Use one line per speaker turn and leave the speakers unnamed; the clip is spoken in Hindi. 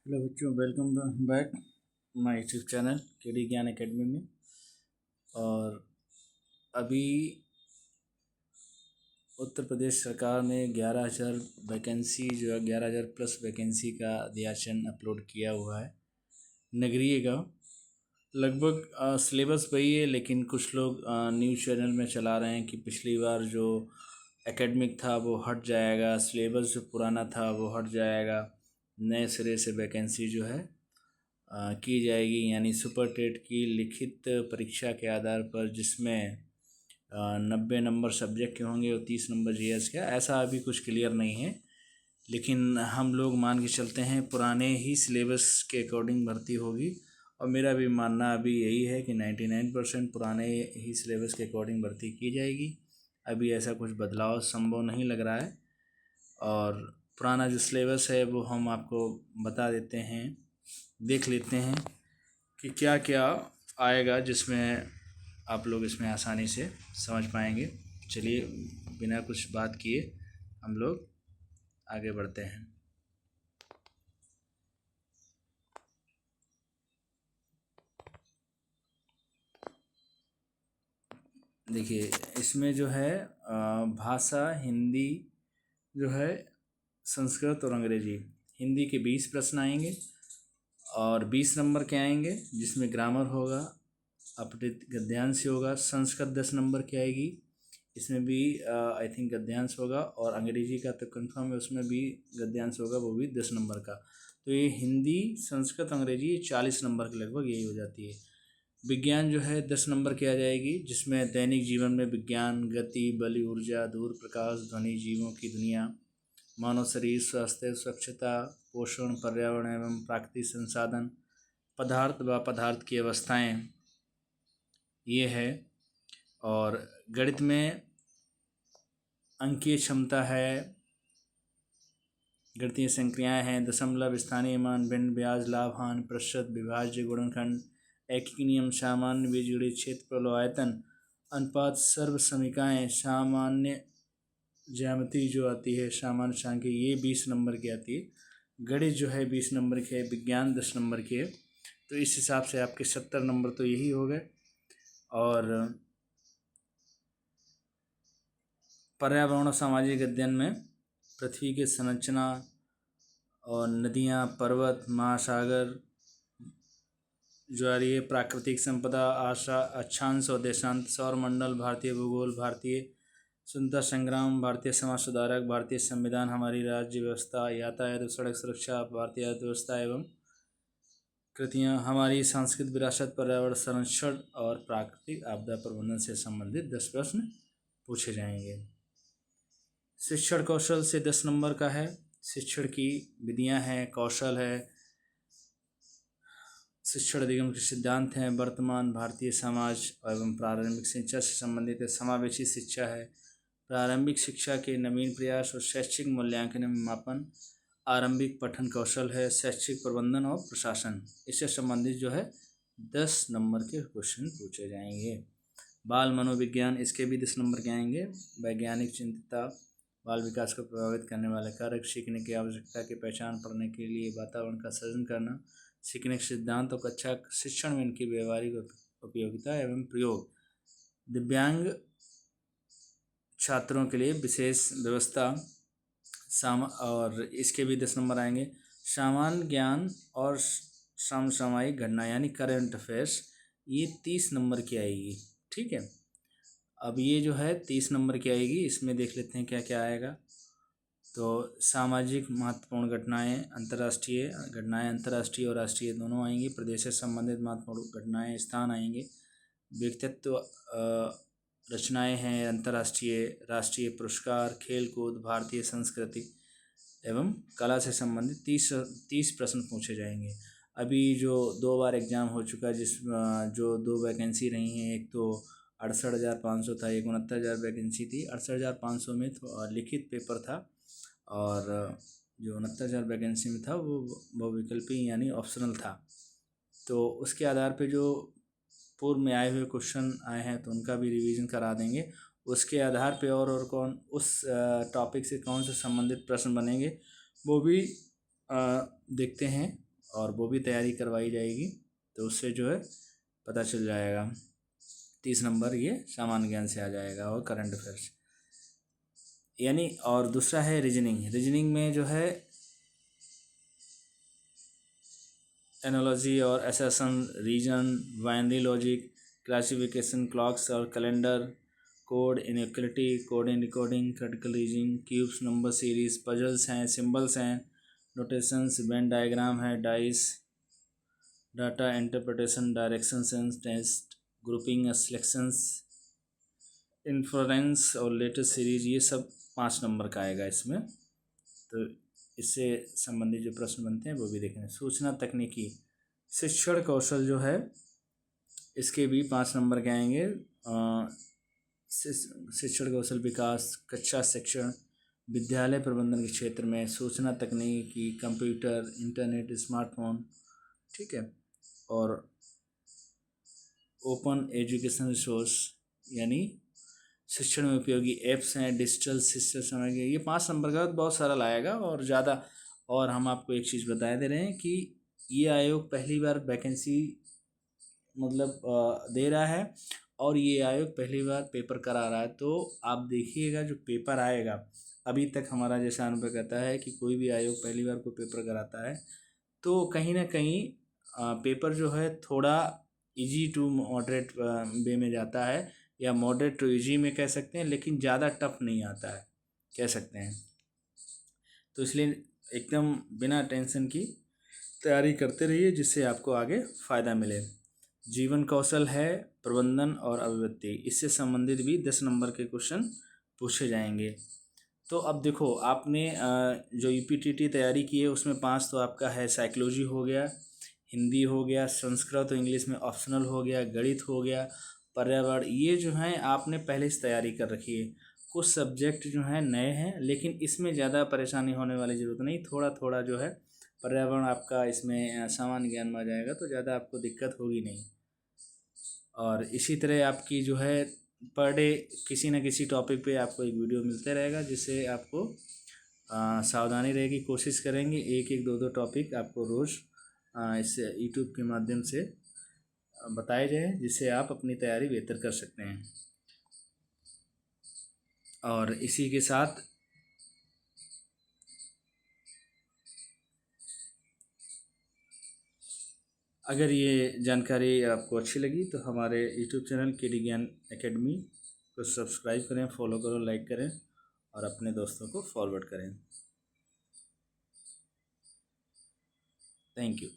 हेलो बच्चों, welcome back my YouTube channel KD ज्ञान एकेडमी में। और अभी उत्तर प्रदेश सरकार ने 11,000 वैकेंसी जो है 11,000 प्लस वैकेंसी का अध्याचन अपलोड किया हुआ है नगरीय का। लगभग सिलेबस वही है, लेकिन कुछ लोग न्यूज़ चैनल में चला रहे हैं कि पिछली बार जो एकेडमिक था वो हट जाएगा, सिलेबस जो पुराना था वो हट जाएगा, नए सिरे से वैकेंसी जो है की जाएगी। यानी सुपर टेट की लिखित परीक्षा के आधार पर, जिसमें 90 नंबर सब्जेक्ट के होंगे और 30 नंबर जीएस का। ऐसा अभी कुछ क्लियर नहीं है, लेकिन हम लोग मान के चलते हैं पुराने ही सिलेबस के अकॉर्डिंग भर्ती होगी। और मेरा भी मानना अभी यही है कि 99% पुराने ही सिलेबस के अकॉर्डिंग भर्ती की जाएगी। अभी ऐसा कुछ बदलाव संभव नहीं लग रहा है। और पुराना जो सिलेबस है वो हम आपको बता देते हैं, देख लेते हैं कि क्या क्या आएगा, जिसमें आप लोग इसमें आसानी से समझ पाएंगे। चलिए बिना कुछ बात किए हम लोग आगे बढ़ते हैं। देखिए, इसमें जो है भाषा हिंदी जो है, संस्कृत और अंग्रेजी। हिंदी के 20 प्रश्न आएंगे और 20 नंबर के आएंगे, जिसमें ग्रामर होगा, अपठित गद्यांश होगा। संस्कृत 10 नंबर की आएगी, इसमें भी आई थिंक गद्यांश होगा। और अंग्रेजी का तो कंफर्म है, उसमें भी गद्यांश होगा, वो भी 10 नंबर का। तो ये हिंदी, संस्कृत, अंग्रेजी 40 नंबर के लगभग यही हो जाती है। विज्ञान जो है 10 नंबर की आ जाएगी, जिसमें दैनिक जीवन में विज्ञान, गति, बल, ऊर्जा, दूर प्रकाश, ध्वनि, जीवों की दुनिया, मानव शरीर, स्वास्थ्य, स्वच्छता, पोषण, पर्यावरण एवं प्राकृतिक संसाधन, पदार्थ व पदार्थ की अवस्थाएं, ये है। और गणित में अंकीय क्षमता है, गणितीय संक्रियाएं हैं, दशमलव, स्थानीय मान, भिन्न, ब्याज, लाभ, हानि, प्रतिशत, विभाज्य, गुणनखंड, एकीय नियम, सामान्य, बीजगणित, क्षेत्रफल, आयतन, अनुपात, सर्व समीकरण, सामान्य ज्यामिति जो आती है, सामान्य सांख्य, ये 20 नंबर की आती है। गणित जो है 20 नंबर के है, विज्ञान 10 नंबर के है। तो इस हिसाब से आपके 70 नंबर तो यही हो गए। और पर्यावरण और सामाजिक अध्ययन में पृथ्वी की संरचना और नदियाँ, पर्वत, महासागर जो आ रही है, प्राकृतिक संपदा, आशा, अक्षांश और देशांत, सौरमंडल, भारतीय भूगोल, भारतीय स्वतंत्रता संग्राम, भारतीय समाज सुधारक, भारतीय संविधान, हमारी राज्य व्यवस्था, यातायात और सड़क सुरक्षा, भारतीय अर्थव्यवस्था एवं कृतियाँ, हमारी सांस्कृतिक विरासत, पर्यावरण संरक्षण और प्राकृतिक आपदा प्रबंधन से संबंधित 10 प्रश्न पूछे जाएंगे। शिक्षण कौशल से 10 नंबर का है। शिक्षण की विधियां हैं, कौशल है, शिक्षण अधिगम के सिद्धांत हैं, वर्तमान भारतीय समाज एवं प्रारंभिक शिक्षा से संबंधित है, समावेशी शिक्षा है, प्रारंभिक शिक्षा के नवीन प्रयास और शैक्षिक मूल्यांकन एवं मापन, आरंभिक पठन कौशल है, शैक्षिक प्रबंधन और प्रशासन, इससे संबंधित जो है 10 नंबर के क्वेश्चन पूछे जाएंगे। बाल मनोविज्ञान, इसके भी 10 नंबर के आएंगे। वैज्ञानिक चिंतनता, बाल विकास को प्रभावित करने वाले कारक, सीखने की आवश्यकता की पहचान, पढ़ने के लिए वातावरण का सृजन करना, सीखने के सिद्धांत और कक्षा शिक्षण में इनकी व्यवहारिक उपयोगिता एवं प्रयोग, दिव्यांग छात्रों के लिए विशेष व्यवस्था, और इसके भी 10 नंबर आएंगे। सामान्य ज्ञान और समसामयिक घटना यानी करंट अफेयर्स, ये 30 नंबर की आएगी। ठीक है, अब ये जो है 30 नंबर की आएगी, इसमें देख लेते हैं क्या क्या आएगा। तो सामाजिक महत्वपूर्ण घटनाएं, अंतर्राष्ट्रीय घटनाएं, अंतर्राष्ट्रीय और राष्ट्रीय दोनों आएंगी। प्रदेश से संबंधित महत्वपूर्ण घटनाएं, स्थान आएंगे। व्यक्तित्व रचनाएं हैं, अंतर्राष्ट्रीय, राष्ट्रीय पुरस्कार, खेल कूद, भारतीय संस्कृति एवं कला से संबंधित 30 प्रश्न पूछे जाएंगे। अभी जो 2 बार एग्ज़ाम हो चुका है, जो 2 वैकेंसी रही हैं, एक तो 68,500 था, एक 69,000 वैकेंसी थी। 68,500 में तो लिखित पेपर था, और जो 69,000 वैकेंसी में था वो विकल्पी यानी ऑप्शनल था। तो उसके आधार पे जो पूर्व में आए हुए क्वेश्चन आए हैं तो उनका भी रिवीजन करा देंगे। उसके आधार पे और कौन उस टॉपिक से कौन से संबंधित प्रश्न बनेंगे वो भी देखते हैं। और वो भी तैयारी करवाई जाएगी, तो उससे जो है पता चल जाएगा। 30 नंबर ये सामान्य ज्ञान से आ जाएगा और करंट अफेयर्स यानी। और दूसरा है रीजनिंग में जो है एनालॉजी और assertion, reason, binary logic, classification, clocks और calendar, code, inequality, code in decoding, critical reasoning, cubes, number series, puzzles हैं, सिंबल्स हैं, नोटेशंस, वेन डायग्राम है, dice, data interpretation, direction sense test, grouping, selections, inference और लेटेस्ट सीरीज, ये सब 5 नंबर का आएगा इसमें। तो इससे संबंधित जो प्रश्न बनते हैं वो भी देखेंगे। सूचना तकनीकी शिक्षण कौशल जो है इसके भी 5 नंबर के आएंगे। शिक्षण कौशल विकास, कक्षा शिक्षण, विद्यालय प्रबंधन के क्षेत्र में, सूचना तकनीकी, कंप्यूटर, इंटरनेट, स्मार्टफोन, ठीक है, और ओपन एजुकेशन रिसोर्स यानी शिक्षण में उपयोगी ऐप्स हैं, डिजिटल शिक्षण सामग्री, ये 5 नंबर का बहुत सारा लाएगा और ज़्यादा। और हम आपको एक चीज़ बता दे रहे हैं कि ये आयोग पहली बार वैकेंसी मतलब दे रहा है और ये आयोग पहली बार पेपर करा रहा है। तो आप देखिएगा जो पेपर आएगा, अभी तक हमारा जैसा अनुभव कहता है कि कोई भी आयोग पहली बार कोई पेपर कराता है तो कहीं ना कहीं पेपर जो है थोड़ा इजी टू मॉडरेट वे में जाता है, या मॉडरेट टू इजी में कह सकते हैं, लेकिन ज़्यादा टफ नहीं आता है कह सकते हैं। तो इसलिए एकदम बिना टेंशन की तैयारी करते रहिए जिससे आपको आगे फ़ायदा मिले। जीवन कौशल है, प्रबंधन और अभिव्यक्ति, इससे संबंधित भी 10 नंबर के क्वेश्चन पूछे जाएंगे। तो अब देखो आपने जो यूपीटीटी तैयारी की है उसमें 5 तो आपका है, साइकोलॉजी हो गया, हिंदी हो गया, संस्कृत और इंग्लिश में ऑप्शनल हो गया, गणित हो गया, पर्यावरण, ये जो हैं आपने पहले से तैयारी कर रखी है। कुछ सब्जेक्ट जो हैं नए हैं लेकिन इसमें ज़्यादा परेशानी होने वाली ज़रूरत नहीं, थोड़ा थोड़ा जो है पर्यावरण आपका इसमें सामान्य ज्ञान में आ जाएगा तो ज़्यादा आपको दिक्कत होगी नहीं। और इसी तरह आपकी जो है पर डे किसी न किसी टॉपिक पे आपको एक वीडियो मिलते रहेगा जिससे आपको सावधानी रहेगी। कोशिश करेंगे एक एक दो दो टॉपिक आपको रोज़ इस यूट्यूब के माध्यम से बताए जाए जिससे आप अपनी तैयारी बेहतर कर सकते हैं। और इसी के साथ अगर ये जानकारी आपको अच्छी लगी तो हमारे यूट्यूब चैनल केडी ज्ञान एकेडमी को सब्सक्राइब करें, फॉलो करो, लाइक करें और अपने दोस्तों को फॉरवर्ड करें। Thank you.